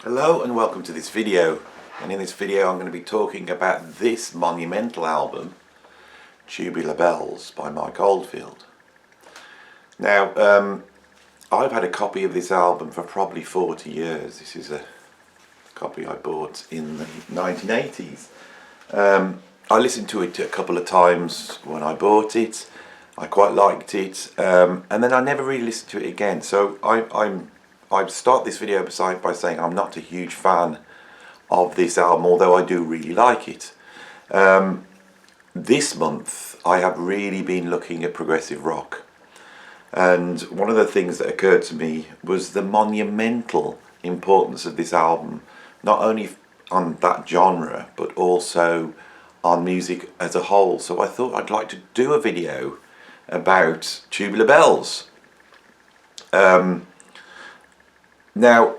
Hello and welcome to this video, and in this video I'm going to be talking about this monumental album, Tubular Bells by Mike Oldfield. Now I've had a copy of this album for probably 40 years. This is a copy I bought in the 1980s. I listened to it a couple of times when I bought it. I quite liked it, and then I never really listened to it again. So I start this video by saying I'm not a huge fan of this album, although I do really like it. This month I have really been looking at progressive rock, and one of the things that occurred to me was the monumental importance of this album, not only on that genre but also on music as a whole. So I thought I'd like to do a video about Tubular Bells. Now,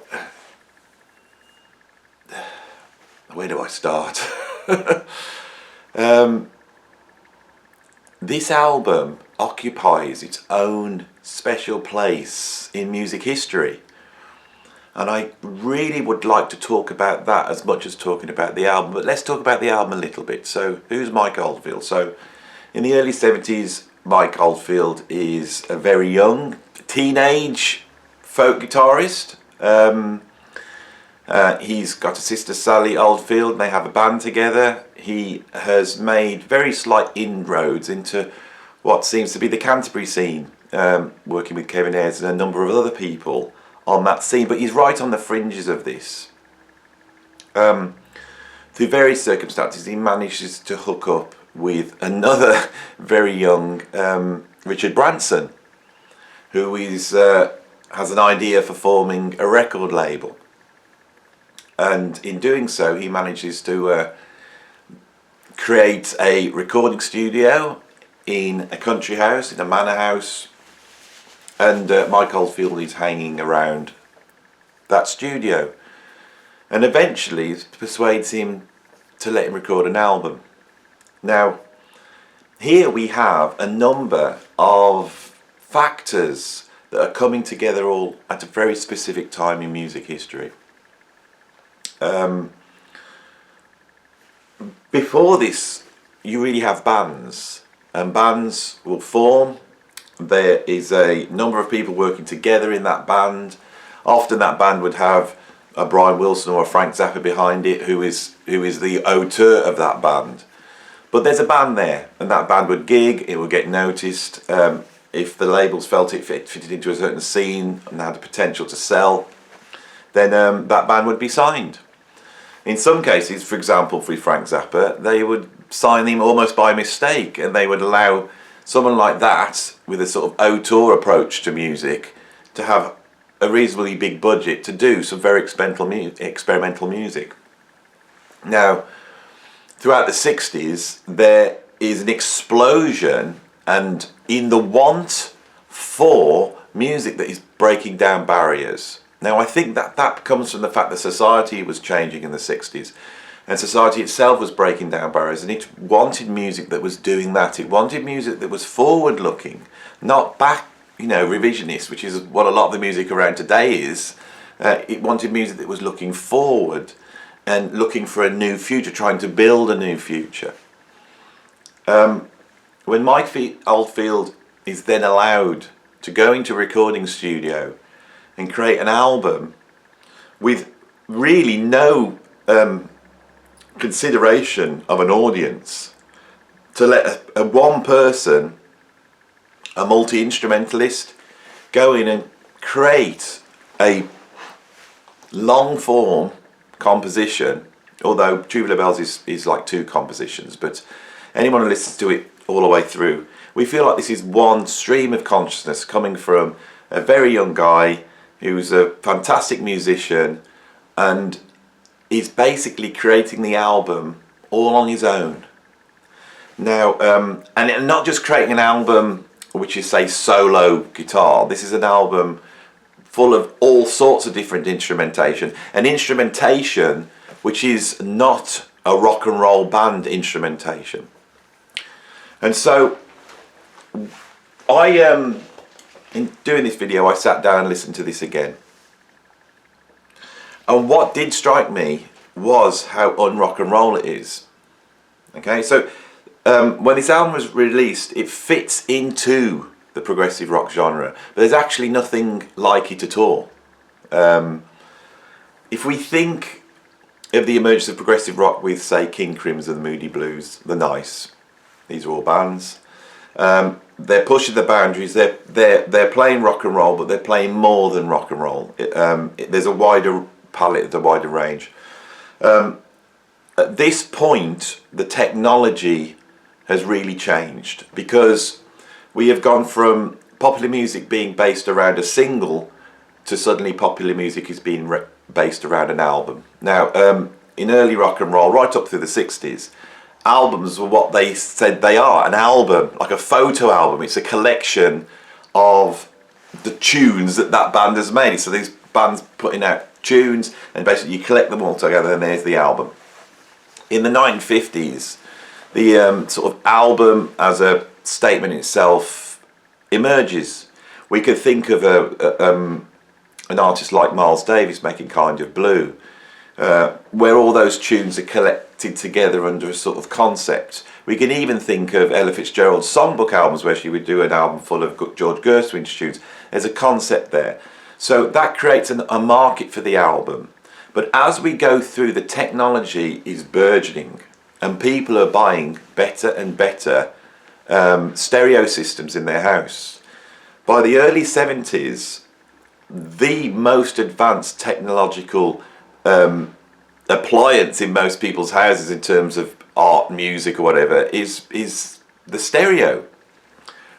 where do I start? This album occupies its own special place in music history, and I really would like to talk about that as much as talking about the album. But let's talk about the album a little bit. So who's Mike Oldfield? So in the early 70s, Mike Oldfield is a very young teenage folk guitarist. He's got a sister, Sally Oldfield, and they have a band together. He has made very slight inroads into what seems to be the Canterbury scene, working with Kevin Ayres and a number of other people on that scene, but he's right on the fringes of this. Through various circumstances, he manages to hook up with another very young Richard Branson, who is has an idea for forming a record label, and in doing so he manages to create a recording studio in a country house, in a manor house, and Mike Oldfield is hanging around that studio, and eventually persuades him to let him record an album. Now here we have a number of factors that are coming together all at a very specific time in music history. Before this, you really have bands, and bands will form. There is a number of people working together in that band. Often that band would have a Brian Wilson or a Frank Zappa behind it, who is the auteur of that band. But there's a band there, and that band would gig, it would get noticed. If the labels felt it fitted into a certain scene and had the potential to sell, then that band would be signed. In some cases, for example, for Frank Zappa, they would sign him almost by mistake, and they would allow someone like that, with a sort of auteur approach to music, to have a reasonably big budget to do some very experimental music. Now, throughout the 60s, there is an explosion and in the want for music that is breaking down barriers. Now I think that comes from the fact that society was changing in the 60s, and society itself was breaking down barriers, and it wanted music that was doing that. It wanted music that was forward looking, not back, revisionist, which is what a lot of the music around today is. It wanted music that was looking forward and looking for a new future, trying to build a new future. When Mike Oldfield is then allowed to go into a recording studio and create an album with really no consideration of an audience, to let a one person, a multi-instrumentalist, go in and create a long form composition, although Tubular Bells is like two compositions, but anyone who listens to it all the way through, we feel like this is one stream of consciousness coming from a very young guy who's a fantastic musician, and is basically creating the album all on his own. Now, and not just creating an album which is, say, solo guitar. This is an album full of all sorts of different instrumentation, an instrumentation which is not a rock and roll band instrumentation. And so in doing this video, I sat down and listened to this again. And what did strike me was how un-rock and roll it is. Okay, so when this album was released, it fits into the progressive rock genre, but there's actually nothing like it at all. If we think of the emergence of progressive rock with, say, King Crimson, the Moody Blues, the Nice, these are all bands. They're pushing the boundaries. They're playing rock and roll, but they're playing more than rock and roll. There's a wider palette, a wider range. At this point, the technology has really changed, because we have gone from popular music being based around a single to suddenly popular music is being based around an album. Now, in early rock and roll, right up through the 60s, albums were what they said they are. An album, like a photo album, it's a collection of the tunes that band has made. So these bands putting out tunes, and basically you collect them all together, and there's the album. In the 1950s, the sort of album as a statement itself emerges. We could think of an artist like Miles Davis making Kind of Blue, where all those tunes are collected together under a sort of concept. We can even think of Ella Fitzgerald's songbook albums, where she would do an album full of George Gershwin's tunes. There's a concept there. So that creates a market for the album. But as we go through, the technology is burgeoning, and people are buying better and better stereo systems in their house. By the early 70s, the most advanced technological appliance in most people's houses in terms of art, music or whatever is the stereo.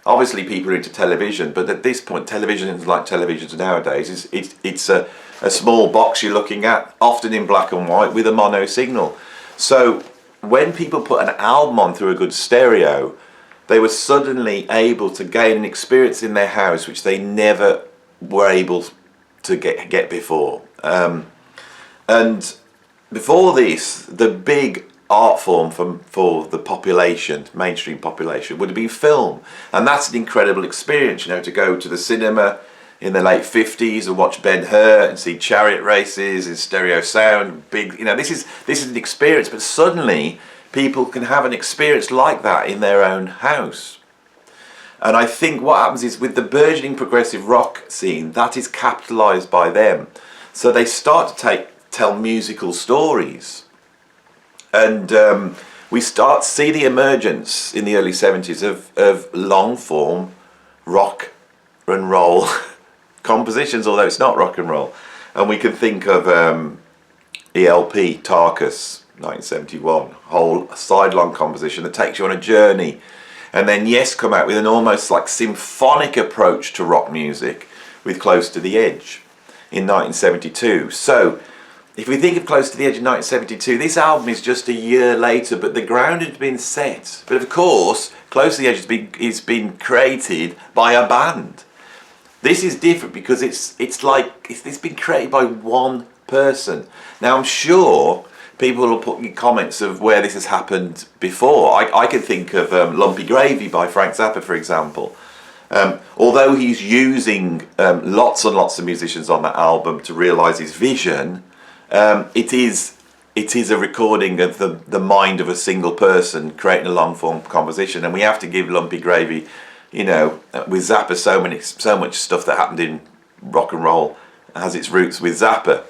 Obviously people are into television, but at this point televisions like televisions nowadays it's a small box you're looking at, often in black and white with a mono signal. So when people put an album on through a good stereo, they were suddenly able to gain an experience in their house which they never were able to get before. And before this, the big art form for the population, mainstream population, would have been film. And that's an incredible experience, you know, to go to the cinema in the late 50s and watch Ben-Hur and see chariot races in stereo sound, big, you know, this is an experience. But suddenly people can have an experience like that in their own house. And I think what happens is, with the burgeoning progressive rock scene, that is capitalised by them. So they start to tell musical stories. And we start to see the emergence in the early 70s of long-form rock and roll compositions, although it's not rock and roll. And we can think of ELP, Tarkus, 1971, whole sidelong composition that takes you on a journey. And then Yes come out with an almost like symphonic approach to rock music with Close to the Edge in 1972. So if we think of Close to the Edge in 1972, this album is just a year later, but the ground had been set. But of course, Close to the Edge has been created by a band. This is different because it's been created by one person. Now I'm sure people will put in comments of where this has happened before. I can think of Lumpy Gravy by Frank Zappa, for example. Although he's using lots and lots of musicians on that album to realise his vision, it is a recording of the mind of a single person creating a long form composition. And we have to give Lumpy Gravy, you know, with Zappa, so much stuff that happened in rock and roll has its roots with Zappa.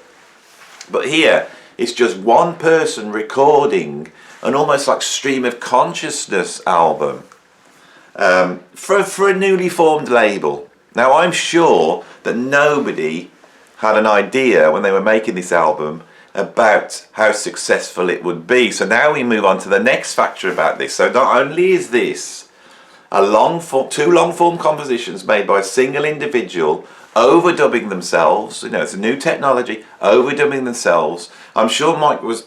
But here, it's just one person recording an almost like stream of consciousness album for a newly formed label. Now I'm sure that nobody had an idea when they were making this album about how successful it would be. So now we move on to the next factor about this. So not only is this two long form compositions made by a single individual overdubbing themselves, you know, it's a new technology, overdubbing themselves. I'm sure Mike was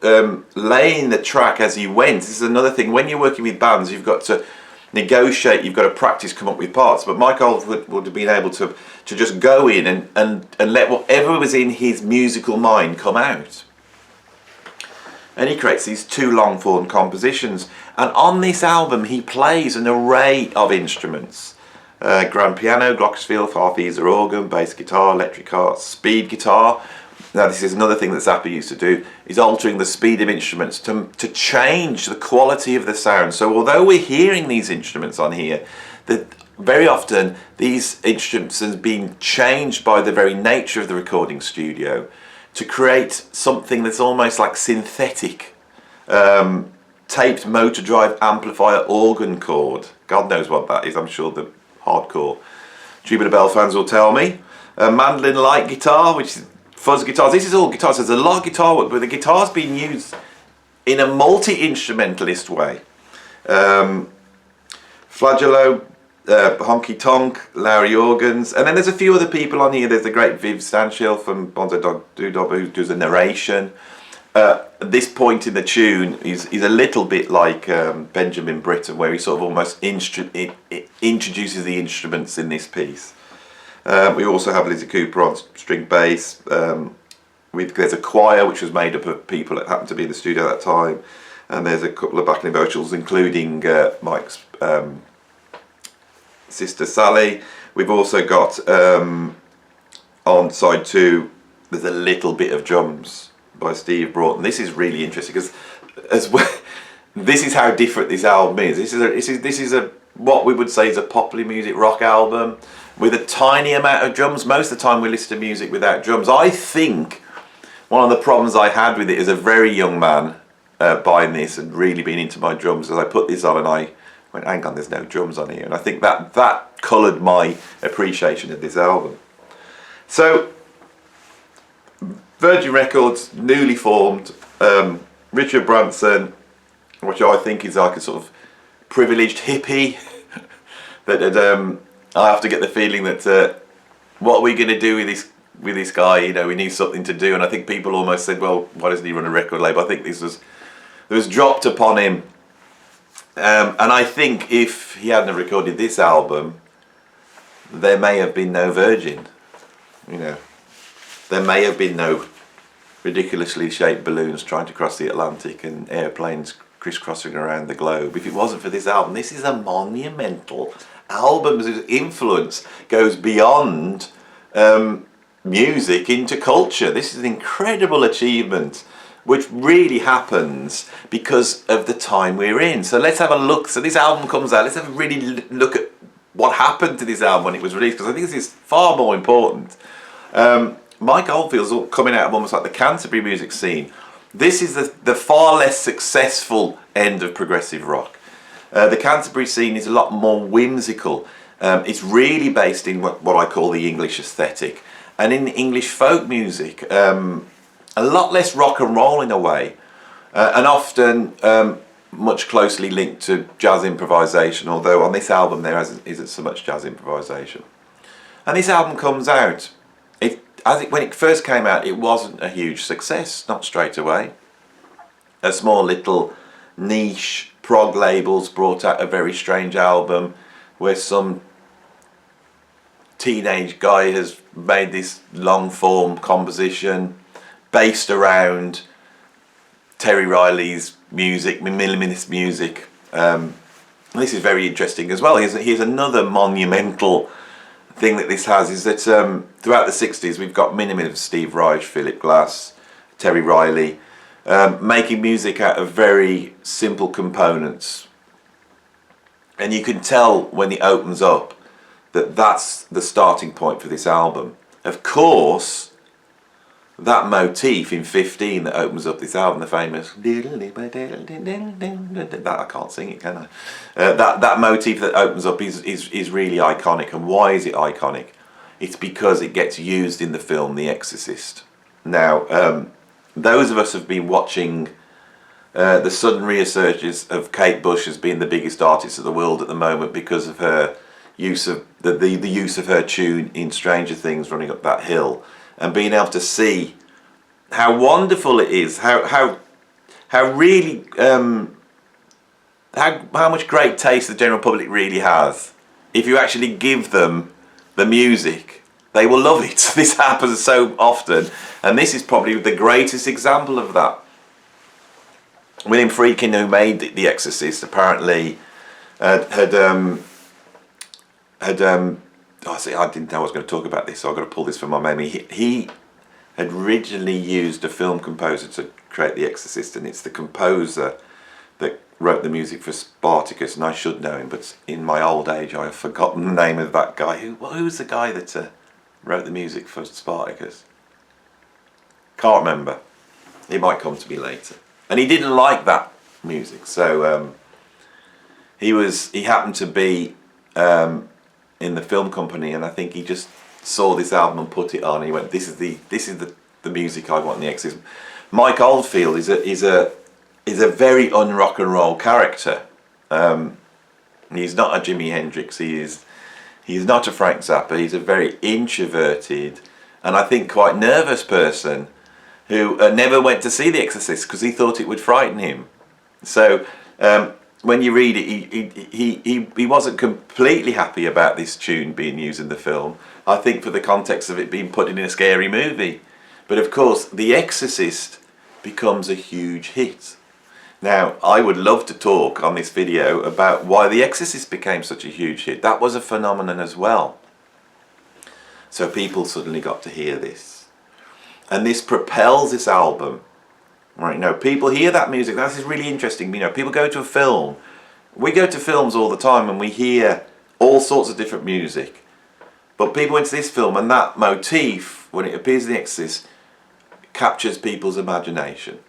laying the track as he went. This is another thing. When you're working with bands, you've got to negotiate, you've got to practice, come up with parts. But Mike Oldfield would have been able to just go in and let whatever was in his musical mind come out. And he creates these two long-form compositions. And on this album, he plays an array of instruments. Grand piano, glockenspiel, farfisa organ, bass guitar, electric guitar, speed guitar. Now this is another thing that Zappa used to do, is altering the speed of instruments to change the quality of the sound. So although we're hearing these instruments on here, that very often these instruments have been changed by the very nature of the recording studio to create something that's almost like synthetic. Taped motor drive amplifier organ chord. God knows what that is, I'm sure the hardcore Tubular Bell fans will tell me. A mandolin light guitar, which is fuzz guitars. This is all guitars. There's a lot of guitar work, but the guitar's being used in a multi-instrumentalist way. Flagello, Honky Tonk, Lowry organs, and then there's a few other people on here. There's the great Viv Stanshall from Bonzo Dog Doodah who does the narration. At this point in the tune, he's a little bit like Benjamin Britten, where he sort of almost introduces the instruments in this piece. We also have Lizzie Cooper on string bass. There's a choir which was made up of people that happened to be in the studio at that time, and there's a couple of backing vocals, including Mike's sister Sally. We've also got on side 2, there's a little bit of drums by Steve Broughton. This is really interesting because this is how different this album is. This is a what we would say is a popular music rock album with a tiny amount of drums. Most of the time we listen to music without drums. I think one of the problems I had with it as a very young man buying this and really being into my drums, as I put this on and I went, hang on, there's no drums on here. And I think that coloured my appreciation of this album. So Virgin Records, newly formed, Richard Branson, which I think is like a sort of privileged hippie, that I have to get the feeling that what are we going to do with this guy? You know, we need something to do, and I think people almost said, well, why doesn't he run a record label? I think it was dropped upon him, and I think if he hadn't recorded this album, there may have been no Virgin, you know. There may have been no ridiculously shaped balloons trying to cross the Atlantic and airplanes crisscrossing around the globe if it wasn't for this album. This is a monumental album whose influence goes beyond music into culture. This is an incredible achievement which really happens because of the time we're in. So let's have a look. So this album comes out. Let's have a really look at what happened to this album when it was released, because I think this is far more important. Mike Oldfield's coming out of almost like the Canterbury music scene. This is the far less successful end of progressive rock. The Canterbury scene is a lot more whimsical. It's really based in what I call the English aesthetic. And in English folk music, a lot less rock and roll in a way. And often much closely linked to jazz improvisation, although on this album there isn't so much jazz improvisation. And this album comes out. When it first came out, it wasn't a huge success, not straight away. A small little niche prog labels brought out a very strange album where some teenage guy has made this long form composition based around Terry Riley's music, minimalist music. This is very interesting as well. Here's another monumental thing that this has, is that throughout the 60s we've got Minneman, Steve Reich, Philip Glass, Terry Riley, making music out of very simple components. And you can tell when it opens up that that's the starting point for this album. Of course, that motif in 15 that opens up this album, the famous that I can't sing it, can I? That motif that opens up is really iconic. And why is it iconic? It's because it gets used in the film The Exorcist. Now, those of us who have been watching the sudden resurgence of Kate Bush as being the biggest artist of the world at the moment because of her use of the use of her tune in Stranger Things, Running Up That Hill, and being able to see how wonderful it is, how really how much great taste the general public really has. If you actually give them the music, they will love it. This happens so often, and this is probably the greatest example of that. William Friedkin, who made The Exorcist, apparently I didn't know I was going to talk about this, so I've got to pull this from my memory. He had originally used a film composer to create The Exorcist, and it's the composer that wrote the music for Spartacus, and I should know him, but in my old age I have forgotten the name of that guy. Who was the guy that wrote the music for Spartacus? Can't remember. It might come to me later. And he didn't like that music, so he happened to be in the film company, and I think he just saw this album and put it on, and he went, this is the music I want in The Exorcist. Mike Oldfield is a very un-rock and roll character. He's not a Jimi Hendrix, he's not a Frank Zappa. He's a very introverted and I think quite nervous person who never went to see The Exorcist because he thought it would frighten him. So when you read it, he wasn't completely happy about this tune being used in the film. I think for the context of it being put in a scary movie. But of course, The Exorcist becomes a huge hit. Now, I would love to talk on this video about why The Exorcist became such a huge hit. That was a phenomenon as well. So people suddenly got to hear this. And this propels this album. Right, you know, people hear that music. That is really interesting. You know, people go to a film. We go to films all the time and we hear all sorts of different music. But people went to this film and that motif, when it appears in The Exorcist, captures people's imagination.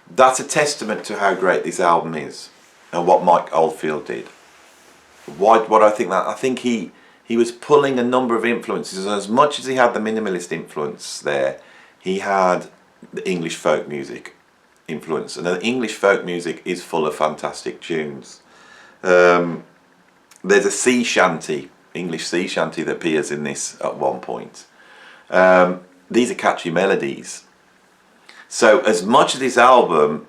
That's a testament to how great this album is and what Mike Oldfield did. What I think that, I think he was pulling a number of influences, and as much as he had the minimalist influence there, he had the English folk music influence, and the English folk music is full of fantastic tunes. There's a sea shanty, English sea shanty, that appears in this at one point. These are catchy melodies. So as much of this album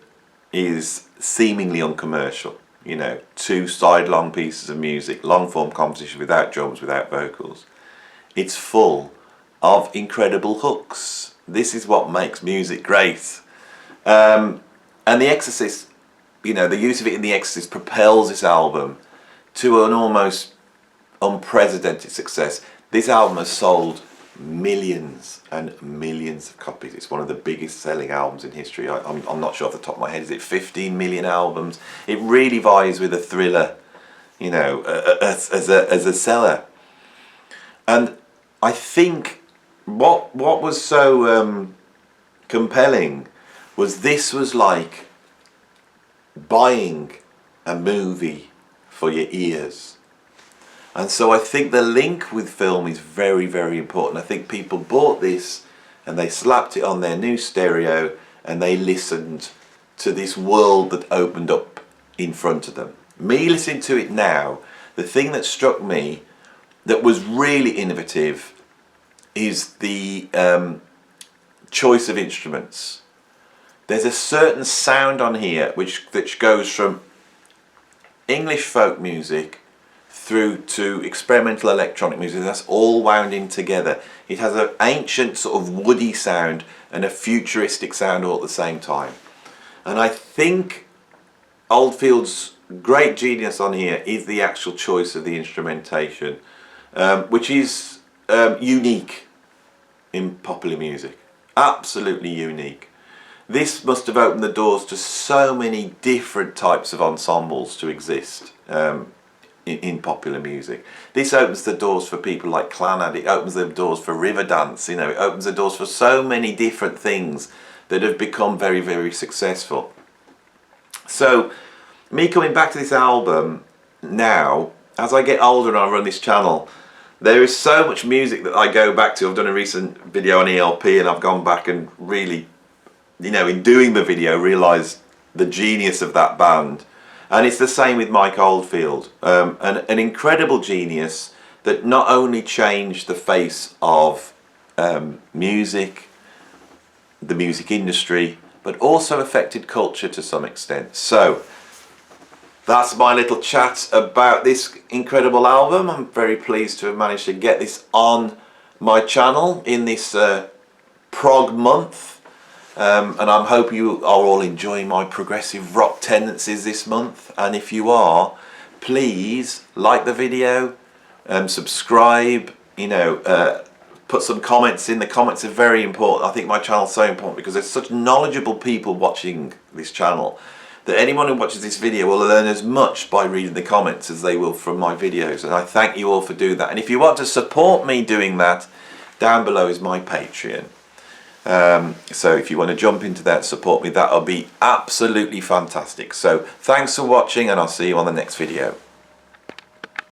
is seemingly uncommercial, you know, 2 side-long pieces of music, long-form composition without drums, without vocals, it's full of incredible hooks. This is what makes music great. And The Exorcist, you know, the use of it in The Exorcist propels this album to an almost unprecedented success. This album has sold millions and millions of copies. It's one of the biggest selling albums in history. I'm not sure off the top of my head, is it 15 million albums? It really vies with a Thriller, you know, as a seller. And I think what was so compelling was this was like buying a movie for your ears. And so I think the link with film is very, very important. I think people bought this and they slapped it on their new stereo and they listened to this world that opened up in front of them. Me listening to it now, the thing that struck me that was really innovative is the choice of instruments. There's a certain sound on here which goes from English folk music through to experimental electronic music. That's all wound in together. It has an ancient sort of woody sound and a futuristic sound all at the same time. And I think Oldfield's great genius on here is the actual choice of the instrumentation, which is unique in popular music. Absolutely unique. This must have opened the doors to so many different types of ensembles to exist in popular music. This opens the doors for people like Clannad, it opens the doors for Riverdance, you know, it opens the doors for so many different things that have become very, very successful. So, me coming back to this album now, as I get older and I run this channel, there is so much music that I go back to. I've done a recent video on ELP and I've gone back and really, you know, in doing the video, realised the genius of that band. And it's the same with Mike Oldfield, an incredible genius that not only changed the face of music, the music industry, but also affected culture to some extent. So that's my little chat about this incredible album. I'm very pleased to have managed to get this on my channel in this prog month. And I'm hoping you are all enjoying my progressive rock tendencies this month. And if you are, please like the video, subscribe, you know, put some comments in. The comments are very important. I think my channel's so important because there's such knowledgeable people watching this channel that anyone who watches this video will learn as much by reading the comments as they will from my videos, and I thank you all for doing that. And if you want to support me doing that, down below is my Patreon. So if you want to jump into that and support me, that'll be absolutely fantastic. So thanks for watching, and I'll see you on the next video.